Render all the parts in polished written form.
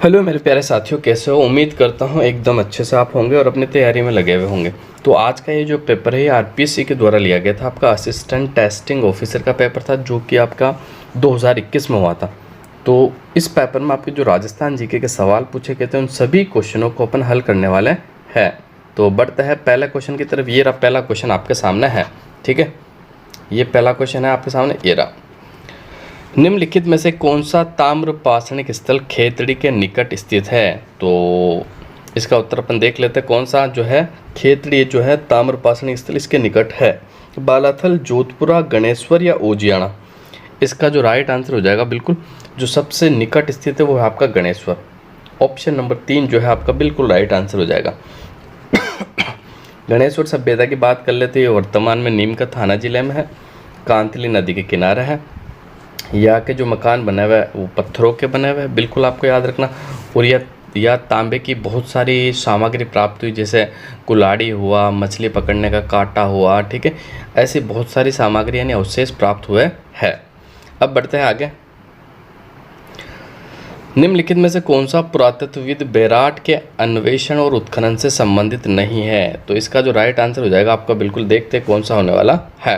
Hello मेरे प्यारे साथियों, कैसे हो? उम्मीद करता हूँ एकदम अच्छे से आप होंगे और अपनी तैयारी में लगे हुए होंगे। तो आज का ये जो पेपर है ये आरपीएससी के द्वारा लिया गया था। आपका असिस्टेंट टेस्टिंग ऑफिसर का पेपर था जो कि आपका 2021 में हुआ था। तो इस पेपर में आपके जो राजस्थान जीके के सवाल पूछे गए थे उन सभी क्वेश्चनों को अपन हल करने वाले हैं। तो बढ़ते हैं पहले क्वेश्चन की तरफ। ये रहा पहला क्वेश्चन आपके सामने है, ठीक है। ये पहला क्वेश्चन है आपके सामने, ये रहा। निम्नलिखित में से कौन सा ताम्र पाषाणिक स्थल खेतड़ी के निकट स्थित है? तो इसका उत्तर अपन देख लेते हैं। कौन सा जो है खेतड़ी जो है ताम्र पाषाणिक स्थल इसके निकट है? बालाथल, जोधपुरा, गणेश्वर या ओजियाना? इसका जो राइट आंसर हो जाएगा बिल्कुल जो सबसे निकट स्थित है वो है आपका गणेश्वर। ऑप्शन नंबर 3 जो है आपका बिल्कुल राइट आंसर हो जाएगा। गणेश्वर सभ्यता की बात कर लेते हैं। वर्तमान में नीम का थाना जिले में है, कांतली नदी के किनारे है। यहाँ के जो मकान बने हुए हैं वो पत्थरों के बने हुए हैं, बिल्कुल आपको याद रखना। और यह तांबे की बहुत सारी सामग्री प्राप्त हुई, जैसे कुल्हाड़ी हुआ, मछली पकड़ने का कांटा हुआ, ठीक है। ऐसी बहुत सारी सामग्री यानी अवशेष प्राप्त हुए हैं। अब बढ़ते हैं आगे। निम्नलिखित में से कौन सा पुरातत्वविद बेराट के अन्वेषण और उत्खनन से संबंधित नहीं है? तो इसका जो राइट आंसर हो जाएगा आपका बिल्कुल देखते हैं कौन सा होने वाला है।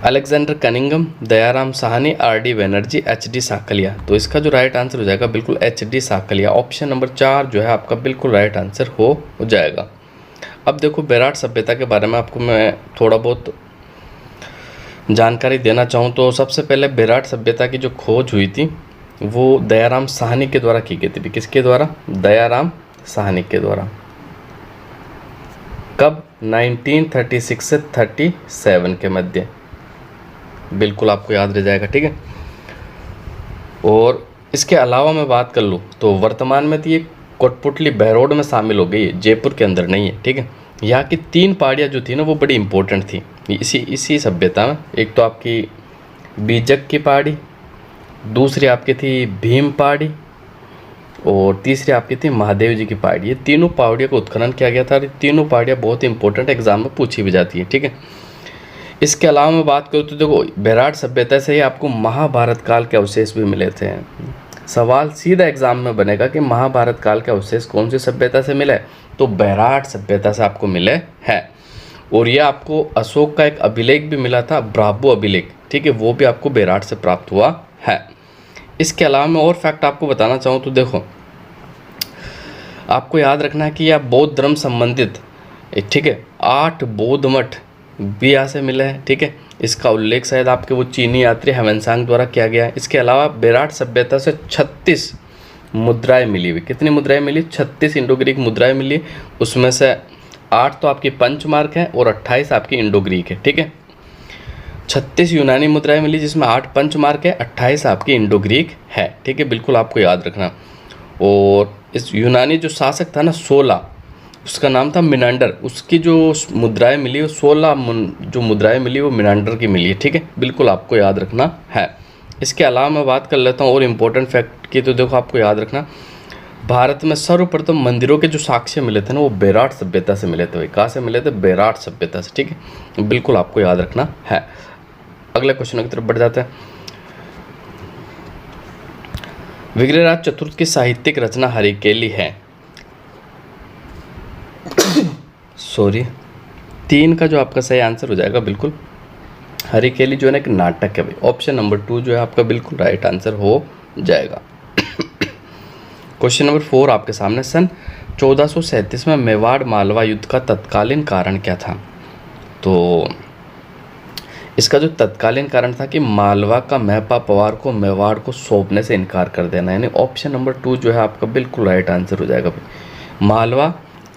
Alexander Cunningham, Dayaram Sahni, R D. Banerjee, H D. Sankalia? तो इसका जो राइट आंसर हो जाएगा बिल्कुल एच.डी. साकलिया। ऑप्शन नंबर 4 जो है आपका बिल्कुल राइट आंसर हो जाएगा। अब देखो बेराट सभ्यता के बारे में आपको मैं थोड़ा बहुत जानकारी देना चाहूँ तो सबसे पहले बेराट सभ्यता की जो खोज हुई थी वो दयाराम साहनी के द्वारा की गई थी। किसके द्वारा? दयाराम साहनी के द्वारा। कब? 1936 से 37 के मध्य, बिल्कुल आपको याद रह जाएगा, ठीक है। और इसके अलावा मैं बात कर लूँ तो वर्तमान में तो ये कोटपुतली बहरोड में शामिल हो गई है, जयपुर के अंदर नहीं है, ठीक है। यहाँ की 3 पहाड़ियाँ जो थी ना वो बड़ी इंपॉर्टेंट थी इसी सभ्यता में। एक तो आपकी बीजक की पहाड़ी, दूसरी आपकी थी भीम पहाड़ी और तीसरी आपकी थी महादेव जी की पहाड़ी। ये तीनों पहाड़ियों को उत्खनन किया गया था और ये तीनों पहाड़ियाँ बहुत इंपॉर्टेंट एग्जाम में पूछी भी जाती है, ठीक है। इसके अलावा मैं बात करूँ तो देखो बेराट सभ्यता से ही आपको महाभारत काल के अवशेष भी मिले थे। सवाल सीधा एग्जाम में बनेगा कि महाभारत काल के अवशेष कौन सी सभ्यता से मिले? तो बेराट सभ्यता से आपको मिले हैं। और यह आपको अशोक का एक अभिलेख भी मिला था, ब्राह्मो अभिलेख, ठीक है, वो भी आपको बेराट से प्राप्त हुआ है। इसके अलावा मैं और फैक्ट आपको बताना चाहूँ तो देखो आपको याद रखना है कि यह बौद्ध धर्म संबंधित, ठीक है, 8 बौद्ध मठ भी यहाँ से मिले हैं, ठीक है। इसका उल्लेख शायद आपके वो चीनी यात्री ह्वेनसांग द्वारा किया गया है। इसके अलावा बेराट सभ्यता से 36 मुद्राएं मिली हुई। कितनी मुद्राएं मिली? 36 इंडो ग्रीक मुद्राएं मिली। उसमें से 8 तो आपकी पंचमार्क है और 28 आपकी इंडो ग्रीक है, ठीक है। 36 यूनानी मुद्राएं मिली जिसमें 8 पंचमार्क है, 28 आपकी इंडो ग्रीक है, ठीक है, बिल्कुल आपको याद रखना। और इस यूनानी जो शासक था ना 16, उसका नाम था मिनांडर। उसकी जो मुद्राएं मिली वो 16 जो मुद्राएं मिली वो मिनांडर की मिली है, ठीक है, बिल्कुल आपको याद रखना है। इसके अलावा मैं बात कर लेता हूँ और इम्पोर्टेंट फैक्ट की। तो देखो आपको याद रखना भारत में सर्वप्रथम मंदिरों के जो साक्ष्य मिले थे ना वो बेराट सभ्यता से मिले थे। कहाँ से मिले थे? बेराट सभ्यता से, ठीक है, बिल्कुल आपको याद रखना है। अगले क्वेश्चन की तरफ बढ़ जाते हैं। विग्रहराज चतुर्थ की साहित्यिक रचना हरिकेली है। सॉरी 3 का जो आपका सही आंसर हो जाएगा बिल्कुल हरिकेली जो है ना एक नाटक है भाई। ऑप्शन नंबर 2 जो है आपका बिल्कुल राइट आंसर हो जाएगा। क्वेश्चन नंबर 4 आपके सामने। सन 1437 में मेवाड़ मालवा युद्ध का तत्कालीन कारण क्या था? तो इसका जो तत्कालीन कारण था कि मालवा का महपा पवार को मेवाड़ को सौंपने से इनकार कर देना, यानी ऑप्शन नंबर 2 जो है आपका बिल्कुल राइट आंसर हो जाएगा भाई। मालवा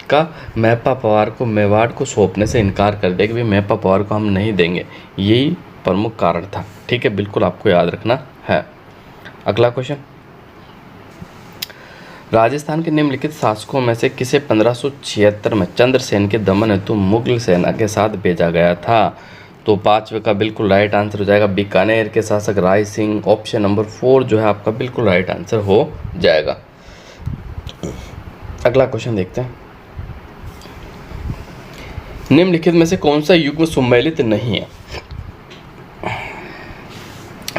का महपा पवार को मेवाड़ को सौंपने से इनकार कर दिया कि भाई महपा पवार को हम नहीं देंगे, यही प्रमुख कारण था, ठीक है, बिल्कुल आपको याद रखना है। अगला क्वेश्चन। राजस्थान के निम्नलिखित शासकों में से किसे 1576 में चंद्रसेन के दमन हेतु मुगल सेना के साथ भेजा गया था? तो 5वें का बिल्कुल राइट आंसर हो जाएगा बीकानेर के शासक राय सिंह। ऑप्शन नंबर 4 जो है आपका बिल्कुल राइट आंसर हो जाएगा। अगला क्वेश्चन देखते हैं। निम्नलिखित में से कौन सा युग्म सुमेलित नहीं है?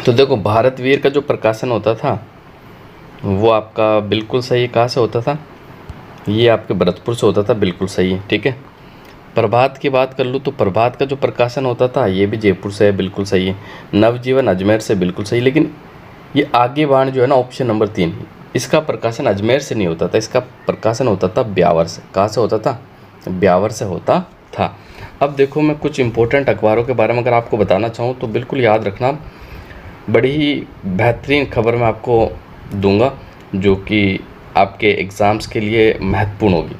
तो देखो भारतवीर का जो प्रकाशन होता था वो आपका बिल्कुल सही कहाँ से होता था, ये आपके भरतपुर से होता था, बिल्कुल सही है, ठीक है। प्रभात की बात कर लूँ तो प्रभात का जो प्रकाशन होता था ये भी जयपुर से है, बिल्कुल सही है। नवजीवन अजमेर से, बिल्कुल सही। लेकिन ये आगे बाण जो है ना, ऑप्शन नंबर 3, इसका प्रकाशन अजमेर से नहीं होता था, इसका प्रकाशन होता था ब्यावर से। कहाँ से होता था? ब्यावर से होता था। अब देखो मैं कुछ इंपॉर्टेंट अखबारों के बारे में अगर आपको बताना चाहूँ तो बिल्कुल याद रखना, बड़ी ही बेहतरीन खबर मैं आपको दूंगा जो कि आपके एग्ज़ाम्स के लिए महत्वपूर्ण होगी।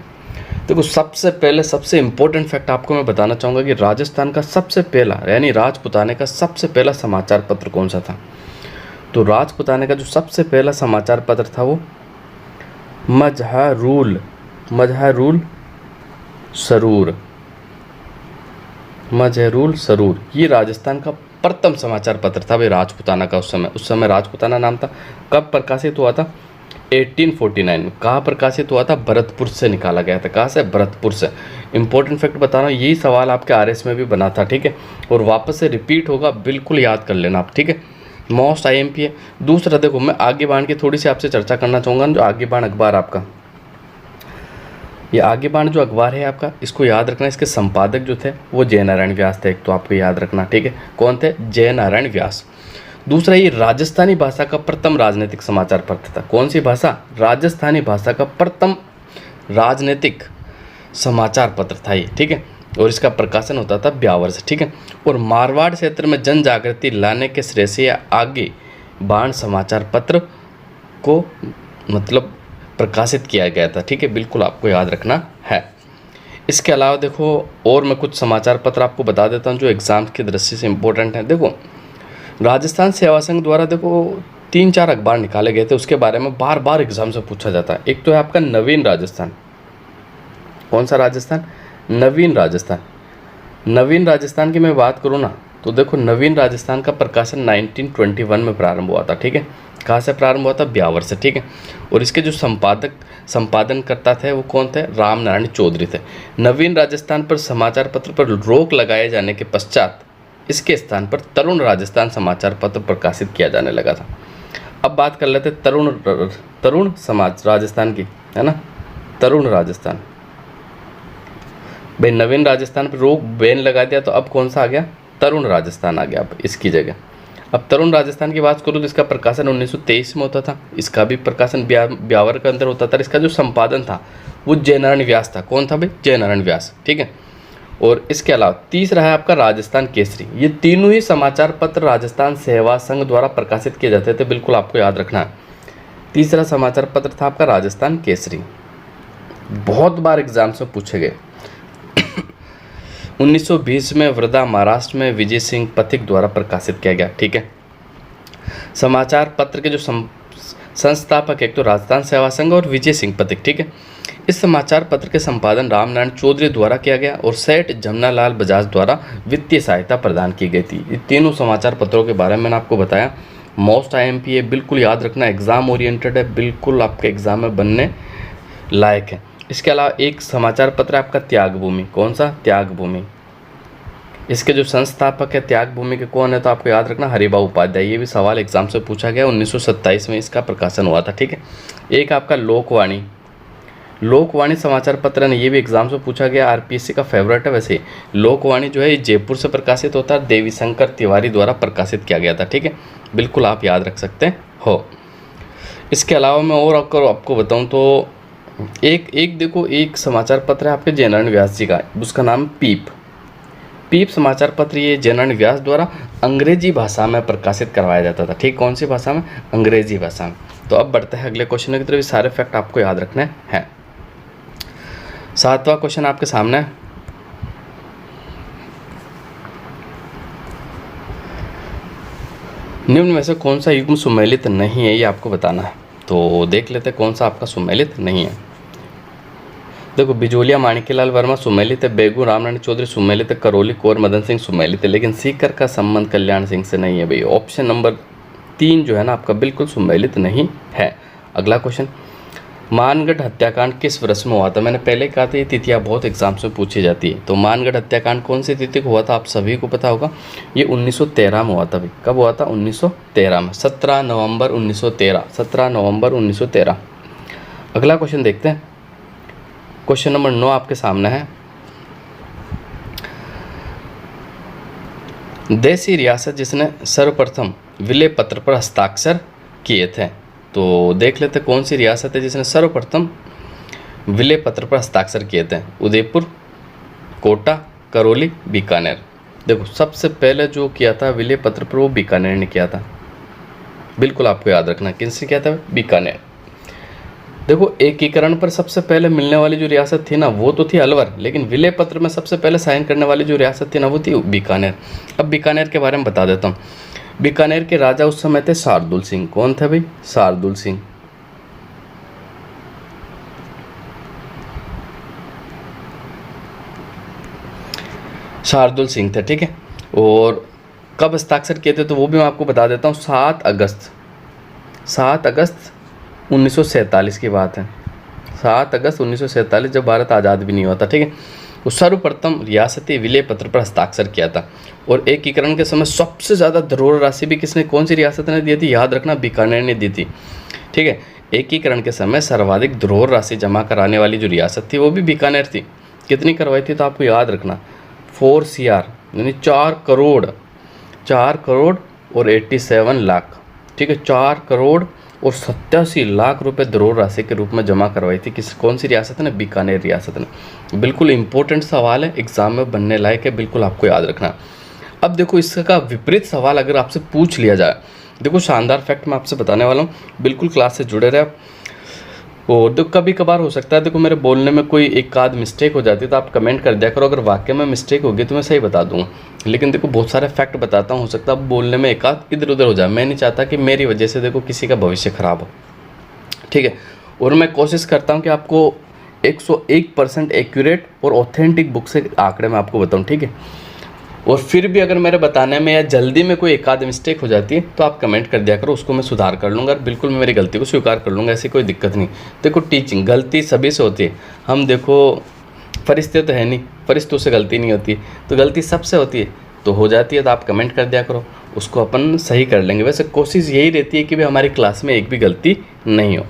देखो सबसे पहले सबसे इम्पोर्टेंट फैक्ट आपको मैं बताना चाहूँगा कि राजस्थान का सबसे पहला यानी राजपुताने का सबसे पहला समाचार पत्र कौन सा था। तो राजपुताने का जो सबसे पहला समाचार पत्र था वो मजहरूल सरूर, ये राजस्थान का प्रथम समाचार पत्र था भाई राजपुताना का। उस समय राजपुताना नाम था। कब प्रकाशित हुआ था? 1849 में। कहाँ प्रकाशित हुआ था? भरतपुर से निकाला गया था। कहाँ से? भरतपुर से। इंपॉर्टेंट फैक्ट बता रहा हूँ, यही सवाल आपके आरएस में भी बना था, ठीक है, और वापस से रिपीट होगा, बिल्कुल याद कर लेना आप, ठीक है। मोस्ट आईएमपी है। दूसरा देखो मैं आगे बाण की थोड़ी सी आपसे चर्चा करना चाहूँगा। जो आगे बाण अखबार आपका, ये आगे बाण जो अखबार है आपका, इसको याद रखना, इसके संपादक जो थे वो जयनारायण व्यास थे, एक तो आपको याद रखना, ठीक है। कौन थे? जयनारायण व्यास। दूसरा ये राजस्थानी भाषा का प्रथम राजनीतिक समाचार पत्र था। कौन सी भाषा? राजस्थानी भाषा का प्रथम राजनीतिक समाचार पत्र था ये, ठीक है, और इसका प्रकाशन होता था ब्यावर से, ठीक है। और मारवाड़ क्षेत्र में जन जागृति लाने के श्रेय से आगे बाण समाचार पत्र को मतलब प्रकाशित किया गया था, ठीक है, बिल्कुल आपको याद रखना है। इसके अलावा देखो और मैं कुछ समाचार पत्र आपको बता देता हूँ जो एग्ज़ाम्स की दृष्टि से इम्पोर्टेंट हैं। देखो राजस्थान सेवा संघ द्वारा देखो 3-4 अखबार निकाले गए थे, उसके बारे में बार बार एग्जाम से पूछा जाता है। एक तो है आपका नवीन राजस्थान। कौन सा राजस्थान? नवीन राजस्थान। नवीन राजस्थान की मैं बात करूँ ना तो देखो नवीन राजस्थान का प्रकाशन 1921 में प्रारंभ हुआ था, ठीक है। कहाँ से प्रारंभ हुआ था? ब्यावर से, ठीक है। और इसके जो संपादन करता थे वो कौन थे? राम नारायण चौधरी थे। नवीन राजस्थान पर समाचार पत्र पर रोक लगाए जाने के पश्चात इसके स्थान पर तरुण राजस्थान समाचार पत्र प्रकाशित किया जाने लगा था। अब बात कर लेते तरुण समाज राजस्थान की, है ना, तरुण राजस्थान। भाई नवीन राजस्थान पर रोक बैन लगा दिया तो अब कौन सा आ गया? तरुण राजस्थान आ गया अब इसकी जगह। अब तरुण राजस्थान की बात करूँ तो इसका प्रकाशन 1923 में होता था। इसका भी प्रकाशन ब्यावर के अंदर होता था। इसका जो संपादन था वो जयनारायण व्यास था। कौन था भाई? जयनारायण व्यास, ठीक है। और इसके अलावा तीसरा है आपका राजस्थान केसरी। ये तीनों ही समाचार पत्र राजस्थान सेवा संघ द्वारा प्रकाशित किए जाते थे, बिल्कुल आपको याद रखना है। तीसरा समाचार पत्र था आपका राजस्थान केसरी, बहुत बार एग्जाम्स में पूछे गए। 1920 में वर्धा महाराष्ट्र में विजय सिंह पथिक द्वारा प्रकाशित किया गया, ठीक है। समाचार पत्र के जो संस्थापक एक तो राजस्थान सेवा संघ और विजय सिंह पथिक, ठीक है। इस समाचार पत्र के संपादन रामनारायण चौधरी द्वारा किया गया और सेठ जमनालाल बजाज द्वारा वित्तीय सहायता प्रदान की गई थी। ये तीनों समाचार पत्रों के बारे में मैंने आपको बताया। मोस्ट आईएमपी है, बिल्कुल याद रखना, एग्जाम ओरिएंटेड है, बिल्कुल आपके एग्जाम में बनने लायक है। इसके अलावा एक समाचार पत्र है आपका त्यागभूमि। कौन सा? त्यागभूमि। इसके जो संस्थापक है त्यागभूमि के कौन है तो आपको याद रखना हरिभाऊ उपाध्याय। ये भी सवाल एग्जाम से पूछा गया, 1927 में इसका प्रकाशन हुआ था, ठीक है। एक आपका लोकवाणी समाचार पत्र है, ये भी एग्जाम से पूछा गया, आरपीएससी का फेवरेट है। वैसे लोकवाणी जो है ये जयपुर से प्रकाशित होता है, देवी शंकर तिवारी द्वारा प्रकाशित किया गया था, ठीक है, बिल्कुल आप याद रख सकते हो। इसके अलावा मैं और आपको बताऊं तो एक देखो एक समाचार पत्र है आपके जयनारायण व्यास जी का, उसका नाम पीप समाचार पत्र। ये जयनारायण व्यास द्वारा अंग्रेजी भाषा में प्रकाशित करवाया जाता था, ठीक। कौन सी भाषा में? अंग्रेजी भाषा में। तो अब बढ़ते हैं अगले क्वेश्चन की तरफ। सारे फैक्ट आपको याद रखने हैं। 7वां क्वेश्चन आपके सामने है। निम्न में से कौन सा युग्म सुमेलित नहीं है, ये आपको बताना है। तो देख लेते हैं कौन सा आपका सुमेलित नहीं है। देखो बिजोलिया माणिक्यलाल वर्मा सुमेलित है, बेगू रामनारायण चौधरी सुमेलित है, करौली कुंवर मदन सिंह सुमेलित है, लेकिन सीकर का संबंध कल्याण सिंह से नहीं है भाई। ऑप्शन नंबर 3 जो है ना आपका बिल्कुल सुमेलित नहीं है। अगला क्वेश्चन, मानगढ़ हत्याकांड किस वर्ष में हुआ था? मैंने पहले कहा था ये तिथियाँ बहुत एग्जाम्स में पूछी जाती है। तो मानगढ़ हत्याकांड कौन सी तिथि को हुआ था, आप सभी को पता होगा, ये 1913 में हुआ था भाई। कब हुआ था? 1913 में, 17 नवंबर 1913, 17 नवंबर 1913। अगला क्वेश्चन देखते हैं। क्वेश्चन नंबर 9 आपके सामने है। देशी रियासत जिसने सर्वप्रथम विलय पत्र पर हस्ताक्षर किए थे, तो देख लेते कौन सी रियासत है जिसने सर्वप्रथम विलय पत्र पर हस्ताक्षर किए थे। उदयपुर, कोटा, करौली, बीकानेर। देखो सबसे पहले जो किया था विलय पत्र पर वो बीकानेर ने किया था, बिल्कुल आपको याद रखना। किससे किया था? बीकानेर। देखो एकीकरण पर सबसे पहले मिलने वाली जो रियासत थी ना वो तो थी अलवर, लेकिन विलय पत्र में सबसे पहले साइन करने वाली जो रियासत थी ना वो थी बीकानेर। अब बीकानेर के बारे में बता देता हूँ। बीकानेर के राजा उस समय थे शार्दुल सिंह। कौन थे भाई? शार्दुल सिंह। शार्दुल सिंह थे, ठीक है। और कब हस्ताक्षर किए थे तो वो भी मैं आपको बता देता हूँ। 7 अगस्त 1947 की बात है। 7 अगस्त 1947, जब भारत आज़ाद भी नहीं हुआ था, ठीक है। वो सर्वप्रथम रियासती विलय पत्र पर हस्ताक्षर किया था। और एकीकरण के समय सबसे ज़्यादा धरोहर राशि भी किसने, कौन सी रियासत ने दी थी? याद रखना, बीकानेर ने दी थी, ठीक है। एकीकरण के समय सर्वाधिक धरोहर राशि जमा कराने वाली जो रियासत थी वो भी बीकानेर थी। कितनी करवाई थी तो आपको याद रखना, 4 CR, यानी 4 करोड़ और 87 लाख, ठीक है। 4 करोड़ और 87 लाख रुपए धरोहर राशि के रूप में जमा करवाई थी। कौन सी रियासत ने? बीकानेर रियासत ने। बिल्कुल इंपॉर्टेंट सवाल है, एग्जाम में बनने लायक है, बिल्कुल आपको याद रखना। अब देखो इसका विपरीत सवाल अगर आपसे पूछ लिया जाए, देखो शानदार फैक्ट मैं आपसे बताने वाला हूँ, बिल्कुल क्लास से जुड़े रहे आप। और देखो कभी कभार हो सकता है, देखो मेरे बोलने में कोई एक आध मिस्टेक हो जाती है तो आप कमेंट कर दिया करो, अगर वाकई में मिस्टेक होगी तो मैं सही बता दूँगा। लेकिन देखो बहुत सारे फैक्ट बताता हूँ, हो सकता है बोलने में एक आध इधर उधर हो जाए। मैं नहीं चाहता कि मेरी वजह से देखो किसी का भविष्य खराब हो, ठीक है। और मैं कोशिश करता हूँ कि आपको 101% एक्यूरेट और ऑथेंटिक बुक से आंकड़े मैं आपको बताऊँ, ठीक है। और फिर भी अगर मेरे बताने में या जल्दी में कोई एक आध मिस्टेक हो जाती है तो आप कमेंट कर दिया करो, उसको मैं सुधार कर लूँगा। बिल्कुल मैं मेरी गलती को स्वीकार कर लूँगा, ऐसी कोई दिक्कत नहीं। देखो टीचिंग गलती सभी से होती है, हम देखो फरिश्ते तो है नहीं, फरिश्तों से गलती नहीं होती, तो गलती सबसे होती है, तो हो जाती है तो आप कमेंट कर दिया करो, उसको अपन सही कर लेंगे। वैसे कोशिश यही रहती है कि भाई हमारी क्लास में एक भी गलती नहीं हो।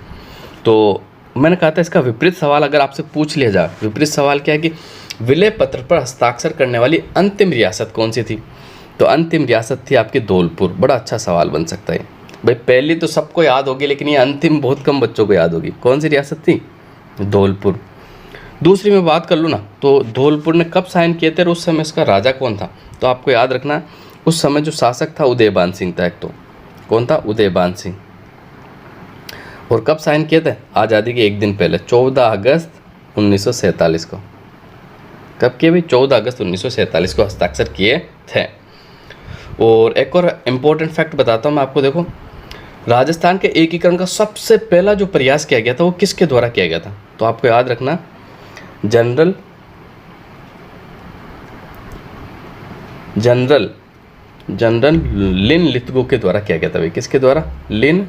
तो मैंने कहा था इसका विपरीत सवाल अगर आपसे पूछ लिया जाए, विपरीत सवाल क्या है कि विलय पत्र पर हस्ताक्षर करने वाली अंतिम रियासत कौन सी थी? तो अंतिम रियासत थी आपकी धौलपुर। बड़ा अच्छा सवाल बन सकता है भाई। पहली तो सबको याद होगी, लेकिन ये अंतिम बहुत कम बच्चों को याद होगी। कौन सी रियासत थी? धौलपुर। दूसरी में बात कर लूँ ना, तो धौलपुर ने कब साइन किए थे और उस समय इसका राजा कौन था? तो आपको याद रखना उस समय जो शासक था उदयबान सिंह था। एक तो कौन था? उदयबान सिंह। और कब साइन किए थे? आज़ादी के एक दिन पहले, 14 अगस्त 1947 को। कब किए भाई? 14 अगस्त 1947 को हस्ताक्षर किए थे। और एक और इम्पोर्टेंट फैक्ट बताता हूँ मैं आपको। देखो राजस्थान के एकीकरण का सबसे पहला जो प्रयास किया गया था वो किसके द्वारा किया गया था? तो आपको याद रखना जनरल लिन लिथगो के द्वारा किया गया था भाई। किसके द्वारा? लिन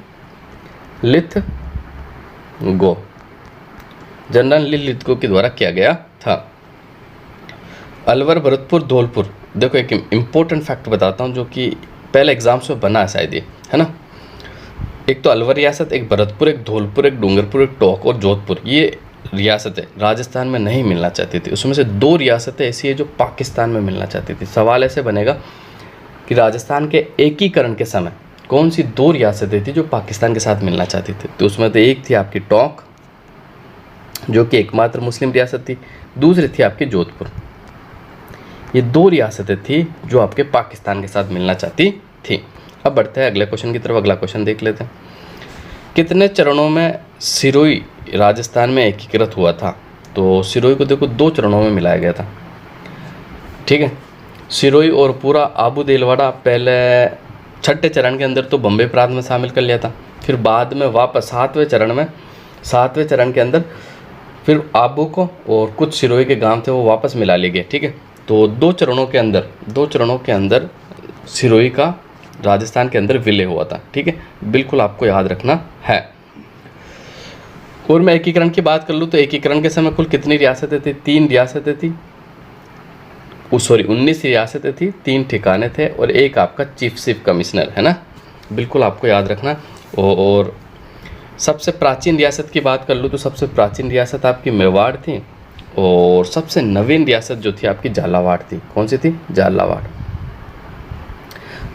लिथगो, जनरल लिन लिथगो के द्वारा किया गया था। अलवर, भरतपुर, धौलपुर। देखो एक इम्पोर्टेंट फैक्ट बताता हूँ जो कि पहले एग्जाम्स में बना है शायद ये, है ना। एक तो अलवर रियासत, एक भरतपुर, एक धौलपुर, एक डूंगरपुर, एक टोंक और जोधपुर, ये रियासतें राजस्थान में नहीं मिलना चाहती थी। उसमें से 2 रियासतें ऐसी है जो पाकिस्तान में मिलना चाहती थी। सवाल ऐसे बनेगा कि राजस्थान के एकीकरण के समय कौन सी 2 रियासतें थी जो पाकिस्तान के साथ मिलना चाहती थी? तो उसमें तो एक थी आपकी टोंक जो कि एकमात्र मुस्लिम रियासत थी, दूसरी थी आपकी जोधपुर। ये 2 रियासतें थी जो आपके पाकिस्तान के साथ मिलना चाहती थी। अब बढ़ते हैं अगले क्वेश्चन की तरफ। अगला क्वेश्चन देख लेते हैं। कितने चरणों में सिरोही राजस्थान में एकीकृत हुआ था? तो सिरोही को देखो 2 चरणों में मिलाया गया था, ठीक है। सिरोही और पूरा आबू देलवाड़ा पहले 6ठे चरण के अंदर तो बम्बई प्रांत में शामिल कर लिया था, फिर बाद में वापस 7वें चरण के अंदर फिर आबू को और कुछ सिरोही के गांव थे वो वापस मिला लिए गए, ठीक है। तो 2 चरणों के अंदर सिरोही का राजस्थान के अंदर विलय हुआ था, ठीक है। बिल्कुल आपको याद रखना है। और मैं एकीकरण की बात कर लूँ तो एकीकरण के समय कुल कितनी रियासतें थी? 3 रियासतें थी, 19 रियासतें थी, 3 ठिकाने थे और एक आपका चीफ कमिश्नर है ना, बिल्कुल आपको याद रखना। और सबसे प्राचीन रियासत की बात कर लूँ तो सबसे प्राचीन रियासत आपकी मेवाड़ थी और सबसे नवीन रियासत जो थी आपकी झालावाड़ थी। कौन सी थी? झालावाड़,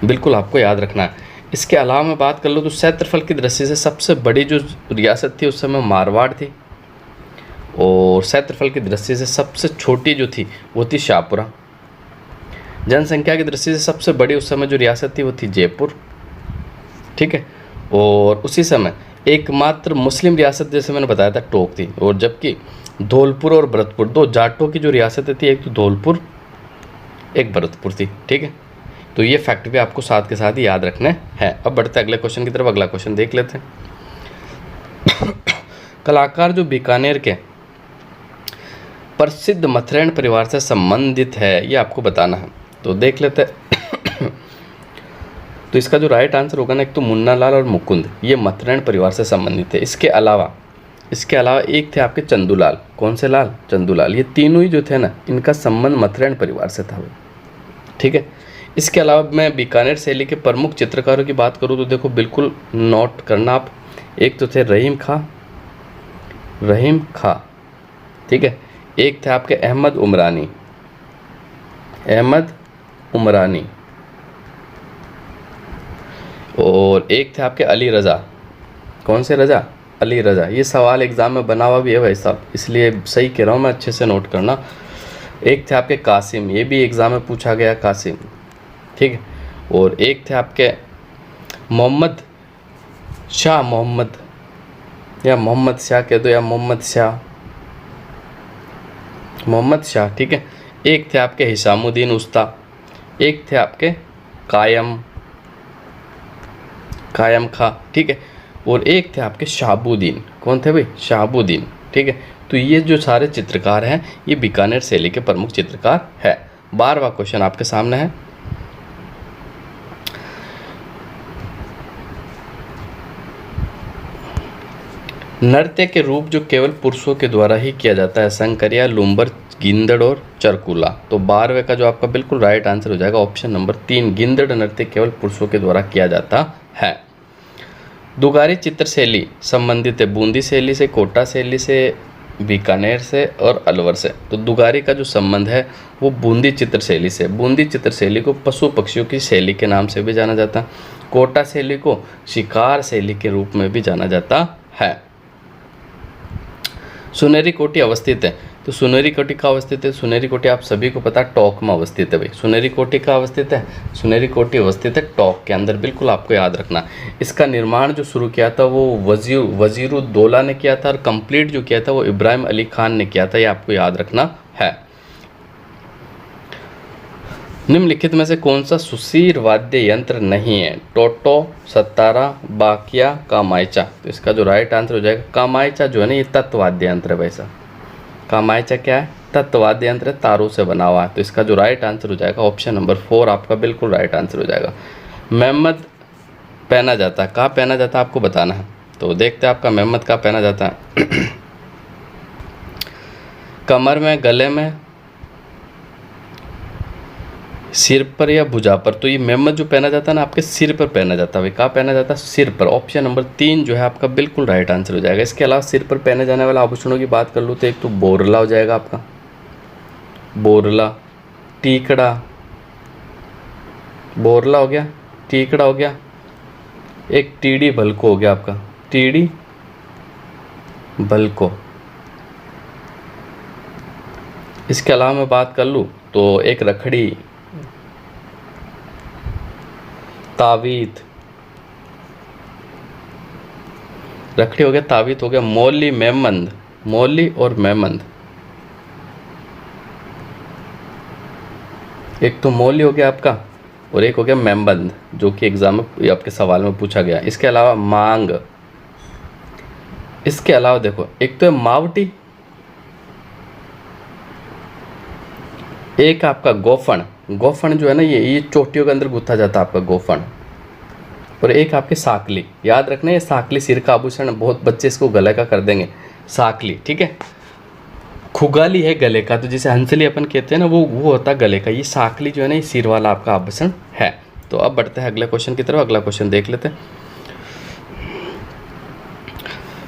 बिल्कुल आपको याद रखना है। इसके अलावा मैं बात कर लूँ तो क्षेत्रफल की दृष्टि से सबसे बड़ी जो रियासत थी उस समय मारवाड़ थी और क्षेत्रफल की दृष्टि से सबसे छोटी जो थी वो थी शाहपुरा। जनसंख्या की दृष्टि से सबसे बड़ी उस समय जो रियासत थी वो थी जयपुर, ठीक है। और उसी समय एकमात्र मुस्लिम रियासत जैसे मैंने बताया था टोंक थी, और जबकि धौलपुर और भरतपुर 2 जाटों की जो रियासतें थी, एक तो धौलपुर एक भरतपुर थी, ठीक है। तो ये फैक्ट भी आपको साथ के साथ ही याद रखने हैं। अब बढ़ते अगले क्वेश्चन की तरफ। अगला क्वेश्चन देख लेते हैं। कलाकार जो बीकानेर के प्रसिद्ध मथुरैन परिवार से संबंधित है ये आपको बताना है, तो देख लेते हैं। तो इसका जो राइट आंसर होगा ना, एक तो मुन्ना लाल और मुकुंद, ये मथुरैन परिवार से संबंधित है। इसके अलावा एक थे आपके चंदूलाल। कौन से लाल? चंदूलाल। ये तीनों ही जो थे ना, इनका संबंध मथुरैन परिवार से था, ठीक है। इसके अलावा मैं बीकानेर शैली के प्रमुख चित्रकारों की बात करूँ तो देखो बिल्कुल नोट करना आप। एक तो थे रहीम खां, ठीक है। एक थे आपके अहमद उमरानी और एक थे आपके अली रज़ा। कौन से रज़ा? अली रज़ा। ये सवाल एग्ज़ाम में बना हुआ भी है भाई साहब, इसलिए सही कह रहा हूँ मैं, अच्छे से नोट करना। एक थे आपके कासिम, ये भी एग्ज़ाम में पूछा गया, कासिम, ठीक है। और एक थे आपके मोहम्मद शाह कह दो, या मोहम्मद शाह, ठीक है। एक थे आपके हिसामुद्दीन उस्ता, एक थे आपके कायम खां, ठीक है। और एक थे आपके शहाबुद्दीन। कौन थे भाई? शहाबुद्दीन, ठीक है। तो ये जो सारे चित्रकार हैं ये बीकानेर शैली के प्रमुख चित्रकार है। 12वां क्वेश्चन आपके सामने है। नृत्य के रूप जो केवल पुरुषों के द्वारा ही किया जाता है, शंकरिया, लुम्बर, गिंदड़ और चरकुला। तो 12वें का जो आपका बिल्कुल राइट आंसर हो जाएगा ऑप्शन नंबर 3, गिंदड़ नृत्य केवल पुरुषों के द्वारा किया जाता है। दुगारी चित्र शैली संबंधित है बूंदी शैली से, कोटा शैली से, बीकानेर से और अलवर से। तो दुगारी का जो संबंध है वो बूंदी चित्र शैली से। बूंदी चित्र शैली को पशु पक्षियों की शैली के नाम से भी जाना जाता है। कोटा शैली को शिकार शैली के रूप में भी जाना जाता है। सुनहरी कोटी अवस्थित है, तो सुनहरी कोटी का अवस्थित है, सुनहरी कोटी आप सभी को पता टोंक में अवस्थित है भाई। सुनहरी कोटी का अवस्थित है, सुनहरी कोटी अवस्थित है टोंक के अंदर, बिल्कुल आपको याद रखना। इसका निर्माण जो शुरू किया था वो वजीरुद्दौला ने किया था और कंप्लीट जो किया था वो इब्राहिम अली खान ने किया था, ये आपको याद रखना है। निम्नलिखित में से कौन सा सुशीर वाद्य यंत्र नहीं है? टोटो, सतारा, बाकिया, कामायचा। तो इसका जो राइट आंसर हो जाएगा कामायचा जो है ना, ये तत्ववाद्य यंत्र है भाई साहब। कामायचा क्या है? तत्ववाद्य यंत्र है, तारों से बना हुआ है। तो इसका जो राइट आंसर हो जाएगा ऑप्शन नंबर 4 आपका बिल्कुल राइट आंसर हो जाएगा। मेहमद पहना जाता है, कहाँ पहना जाता है आपको बताना है। तो देखते हैं आपका मेहमद कहाँ पहना जाता है। कमर में, गले में, सिर पर या भुजा पर। तो ये मेहमद जो पहना जाता है ना आपके सिर पर पहना जाता है। कहाँ पहना जाता है? सिर पर। ऑप्शन नंबर 3 जो है आपका बिल्कुल राइट आंसर हो जाएगा। इसके अलावा सिर पर पहने जाने वाला आभूषणों की बात कर लूँ तो एक तो बोरला हो जाएगा आपका, बोरला, टीकड़ा, बोरला हो गया, टीकड़ा हो गया, एक टीडी भलको हो गया आपका, टीडी भलको। इसके अलावा मैं बात कर लूँ तो एक रखड़ी, तावीत, रखड़ी हो गया, तावीत हो गया, मौली, मेमंद, मौली और मेमंद। एक तो मौली हो गया आपका और एक हो गया मेमबंद, जो कि एग्जाम में आपके सवाल में पूछा गया। इसके अलावा मांग, इसके अलावा देखो एक तो है मावटी, एक आपका गोफन। गोफन जो है ना ये चोटियों के अंदर गुथा जाता है आपका गोफन। और एक आपकी साकली, याद रखना ये साकली सिर का आभूषण, बहुत बच्चे इसको गले का कर देंगे। साकली, ठीक है। खुगाली है गले का, तो जिसे हंसली अपन कहते हैं ना, वो होता है गले का। ये साकली जो है ना, ये सिर वाला आपका आभूषण है। तो अब बढ़ते हैं अगले क्वेश्चन की तरफ। अगला क्वेश्चन देख लेते हैं।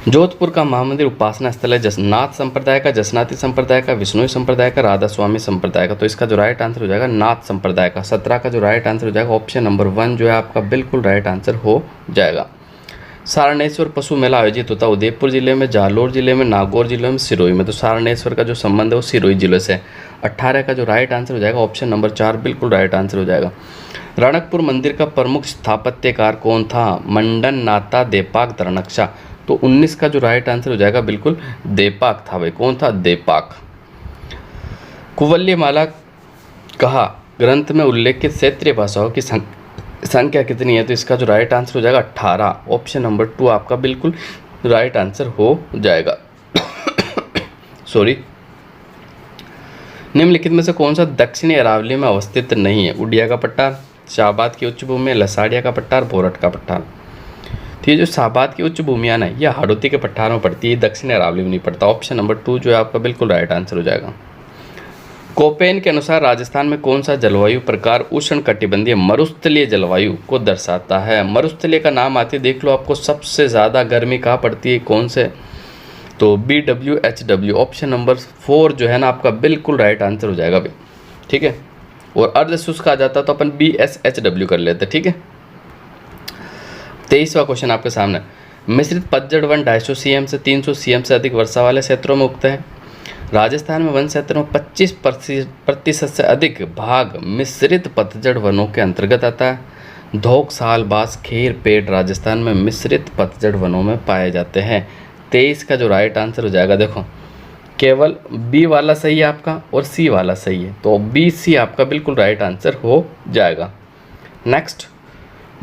जोधपुर का महामंदिर उपासना स्थल है नाथ संप्रदाय का, जसनाती संप्रदाय का, विष्णुई संप्रदाय का, राधा स्वामी संप्रदाय का। तो इसका जो राइट आंसर हो जाएगा नाथ संप्रदाय का। 17 का जो राइट आंसर हो जाएगा ऑप्शन नंबर 1 जो है आपका बिल्कुल राइट आंसर हो जाएगा। सारणेश्वर पशु मेला आयोजित होता है उदयपुर जिले में, जालोर जिले में, नागौर जिले में, सिरोही में। तो सारणेश्वर का जो संबंध है वो सिरोही जिले से। 18 का जो राइट आंसर हो जाएगा ऑप्शन नंबर 4 बिल्कुल राइट आंसर हो जाएगा। रणकपुर मंदिर का प्रमुख स्थापत्यकार कौन था? मंडन नाथा देपाक दरणक्षा। तो 19 का जो राइट आंसर हो जाएगा बिल्कुल देपाक था भाई। कौन था? देपाक। कुवल्यमाला कहा ग्रंथ में उल्लेखित क्षेत्रीय भाषाओं की संख्या कितनी है? तो इसका जो राइट आंसर हो जाएगा 18। ऑप्शन नंबर 2 आपका बिल्कुल राइट आंसर हो जाएगा। सॉरी। निम्नलिखित में से कौन सा दक्षिणी अरावली में अवस्थित नहीं है? उडिया का पट्टार, शाहबाद की उच्च भूमि, लसाड़िया का पट्टार, बोरट का पट्टार। तो ये जो शाहबाद की उच्च भूमियां ना, यह हाड़ौती के पट्टार में पड़ती है, दक्षिणी अरावली में नहीं पड़ता। ऑप्शन नंबर 2 जो है आपका बिल्कुल राइट आंसर हो जाएगा। कोपेन के अनुसार राजस्थान में कौन सा जलवायु प्रकार उष्ण कटिबंधीय मरुस्थलीय जलवायु को दर्शाता है? मरुस्थलीय का नाम आते देख लो, आपको सबसे ज़्यादा गर्मी कहाँ पड़ती है, कौन से? तो BWHW। ऑप्शन नंबर 4 जो है ना आपका बिल्कुल राइट आंसर हो जाएगा भाई, ठीक है। और अर्ध शुष्क आ जाता तो अपन BSHW कर लेते, ठीक है। 23वां क्वेश्चन आपके सामने। मिश्रित पतझड़ वन 250 CM से 300 CM से अधिक वर्षा वाले क्षेत्रों में उगता है। राजस्थान में वन क्षेत्रों में 25% से अधिक भाग मिश्रित पतझड़ वनों के अंतर्गत आता है। धोक, साल, बांस, खेर, पेड़ राजस्थान में मिश्रित पतझड़ वनों में पाए जाते हैं। 23 का जो राइट आंसर हो जाएगा, देखो केवल B वाला सही है आपका और C वाला सही है, तो BC आपका बिल्कुल राइट आंसर हो जाएगा। नेक्स्ट,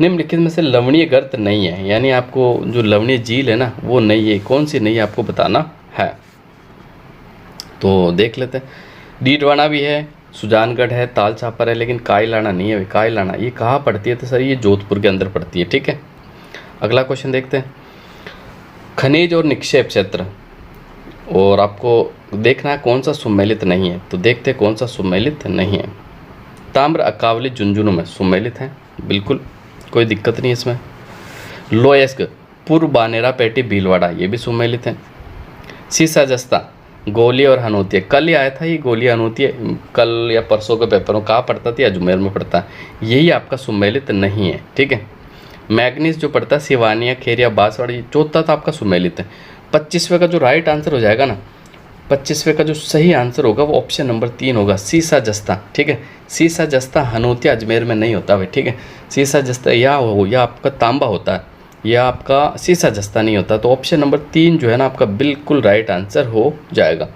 निम्नलिखित में से लवणीय गर्त नहीं है, यानी आपको जो लवणीय झील है ना वो नहीं है, कौन सी नहीं है आपको बताना है। तो देख लेते हैं। डीडवाना भी है, सुजानगढ़ है, ताल छापर है, लेकिन कायलाना नहीं है। कायलाना ये कहाँ पड़ती है? तो सर ये जोधपुर के अंदर पड़ती है, ठीक है। अगला क्वेश्चन देखते हैं। खनिज और निक्षेप क्षेत्र, और आपको देखना है कौन सा सुमेलित नहीं है। तो देखते हैं कौन सा सुमेलित नहीं है। ताम्र, अकावली, झुंझुनू में सुमेलित हैं, बिल्कुल कोई दिक्कत नहीं इसमें। लोयस्क, पूर्व बानेरा पेटी, भीलवाड़ा, ये भी सुमेलित हैं। सीसा जस्ता, गोली और हनोतिया, कल ही आया था ये गोली हनोतिया, कल या परसों के पेपरों कहाँ पढ़ता था? अजमेर में पढ़ता है, यही आपका सुमेलित नहीं है, ठीक है। मैग्नीज जो पढ़ता है सिवानिया, खेरिया, बांसवाड़ा, ये चौथा था आपका सुमेलित है। 25वें का जो राइट आंसर हो जाएगा ना, 25वें का जो सही आंसर होगा वो ऑप्शन नंबर 3 होगा, सीसा जस्ता, ठीक है। सीसा जस्ता हनोतिया अजमेर में नहीं होता भाई, ठीक है। सीसा जस्ता या आपका तांबा होता है, या आपका सीसा जस्ता नहीं होता। तो ऑप्शन नंबर 3 जो है ना आपका बिल्कुल राइट आंसर हो जाएगा।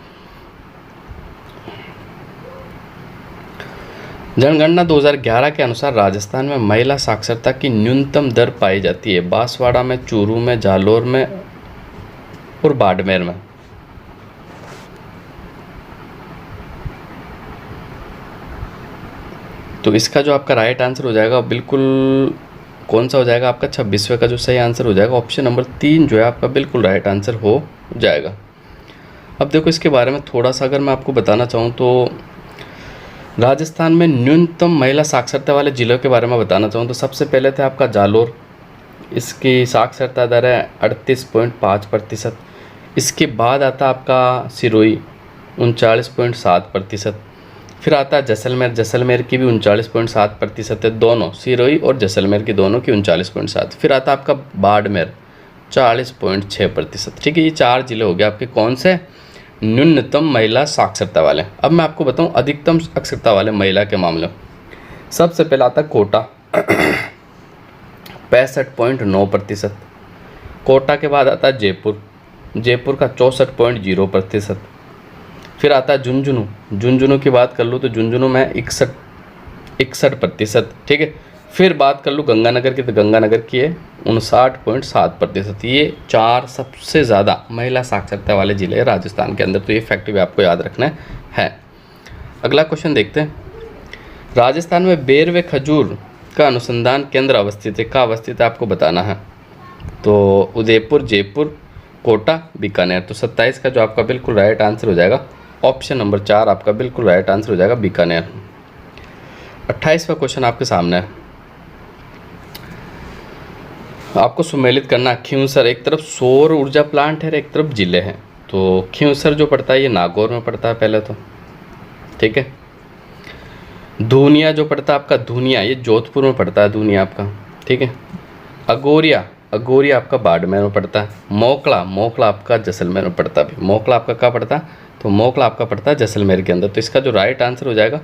जनगणना 2011 के अनुसार राजस्थान में महिला साक्षरता की न्यूनतम दर पाई जाती है बांसवाड़ा में, चूरू में, जालोर में और बाड़मेर में। तो इसका जो आपका राइट आंसर हो जाएगा बिल्कुल कौन सा हो जाएगा आपका? 26वें का जो सही आंसर हो जाएगा ऑप्शन नंबर 3 जो है आपका बिल्कुल राइट आंसर हो जाएगा। अब देखो इसके बारे में थोड़ा सा अगर मैं आपको बताना चाहूँ तो राजस्थान में न्यूनतम महिला साक्षरता वाले जिलों के बारे में बताना चाहूँ तो सबसे पहले थे आपका जालोर, इसकी साक्षरता दर है 38.5%। इसके बाद आता आपका सिरोही 39.7%। फिर आता है जैसलमेर, जैसलमेर की भी 39.7% है, दोनों सिरोही और जैसलमेर की दोनों की 39.7। फिर आता है आपका बाड़मेर 40.6%, ठीक है। ये 4 जिले हो गए आपके कौन से? न्यूनतम महिला साक्षरता वाले। अब मैं आपको बताऊं अधिकतम साक्षरता वाले महिला के मामले। सबसे पहला आता है कोटा 65.9%। कोटा के बाद आता है जयपुर, जयपुर का 64.0%। फिर आता है झुंझुनू, झुंझुनू की बात कर लूँ तो झुंझुनू में 61%, ठीक है। फिर बात कर लूँ गंगानगर की तो गंगानगर की है 59.7%। ये 4 सबसे ज़्यादा महिला साक्षरता वाले जिले हैं राजस्थान के अंदर, तो ये फैक्ट भी आपको याद रखना है। अगला क्वेश्चन देखते हैं। राजस्थान में बेर व खजूर का अनुसंधान केंद्र अवस्थित है, कहाँ अवस्थित है आपको बताना है। तो उदयपुर, जयपुर, कोटा, बीकानेर। तो 27 का जो आपका बिल्कुल राइट आंसर हो जाएगा ऑप्शन नंबर 4 आपका बिल्कुल राइट आंसर हो जाएगा बीकानेर। 28वां क्वेश्चन आपके सामने है, आपको सुमेलित करना। खींवसर एक तरफ सौर ऊर्जा प्लांट है, एक तरफ जिले हैं। तो खींवसर जो पड़ता है ये नागौर में पड़ता है पहले तो, ठीक है। धूनिया जो पड़ता है आपका, धूनिया ये जोधपुर में पड़ता है, धूनिया आपका, ठीक है। अगोरिया, अगोरिया आपका बाड़मेर में पड़ता है। मोकला, मोकला आपका जैसलमेर में पड़ता है। मोकला आपका कहाँ पड़ता है, तो मोकला आपका पड़ता है जैसलमेर के अंदर। तो इसका जो राइट आंसर हो जाएगा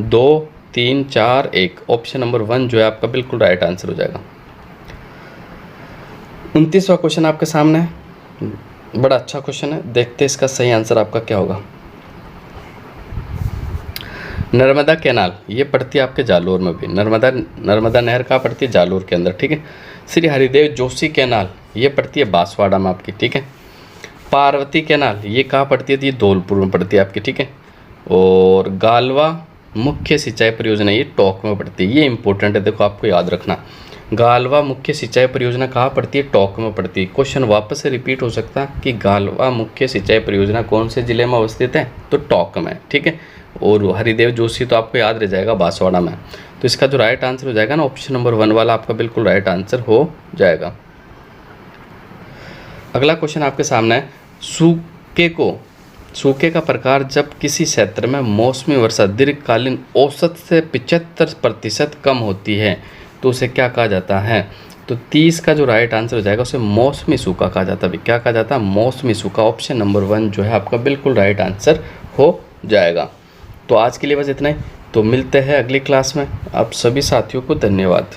2, 3, 4, 1, ऑप्शन नंबर 1 जो है आपका बिल्कुल राइट आंसर हो जाएगा। 29वां क्वेश्चन आपके सामने है, बड़ा अच्छा क्वेश्चन है, देखते हैं इसका सही आंसर आपका क्या होगा। नर्मदा कैनाल ये पड़ती है आपके जालोर में भी, नर्मदा नहर कहाँ पड़ती है, जालोर के अंदर, ठीक है। श्री हरिदेव जोशी कैनाल ये पड़ती है बांसवाड़ा में आपकी, ठीक है। पार्वती कैनाल ये कहाँ पड़ती है, तो ये धौलपुर में पड़ती है आपकी, ठीक है। और गालवा मुख्य सिंचाई परियोजना ये टोंक में पड़ती है, ये इंपॉर्टेंट है, देखो आपको याद रखना। गालवा मुख्य सिंचाई परियोजना कहाँ पड़ती है, टोंक में पड़ती है। क्वेश्चन वापस से रिपीट हो सकता है कि गालवा मुख्य सिंचाई परियोजना कौन से जिले में अवस्थित है, तो टोंक में, ठीक है। और हरिदेव जोशी तो आपको याद रह जाएगा बांसवाड़ा में। तो इसका जो राइट आंसर हो जाएगा ना ऑप्शन नंबर 1 वाला आपका बिल्कुल राइट आंसर हो जाएगा। अगला क्वेश्चन आपके सामने है, सूखे का प्रकार जब किसी क्षेत्र में मौसमी वर्षा दीर्घकालीन औसत से 75% कम होती है तो उसे क्या कहा जाता है। तो 30 का जो राइट आंसर हो जाएगा उसे मौसमी सूखा कहा जाता है। क्या कहा जाता है, मौसमी सूखा, ऑप्शन नंबर 1 जो है आपका बिल्कुल राइट आंसर हो जाएगा। तो आज के लिए बस इतना ही, तो मिलते हैं अगली क्लास में। आप सभी साथियों को धन्यवाद।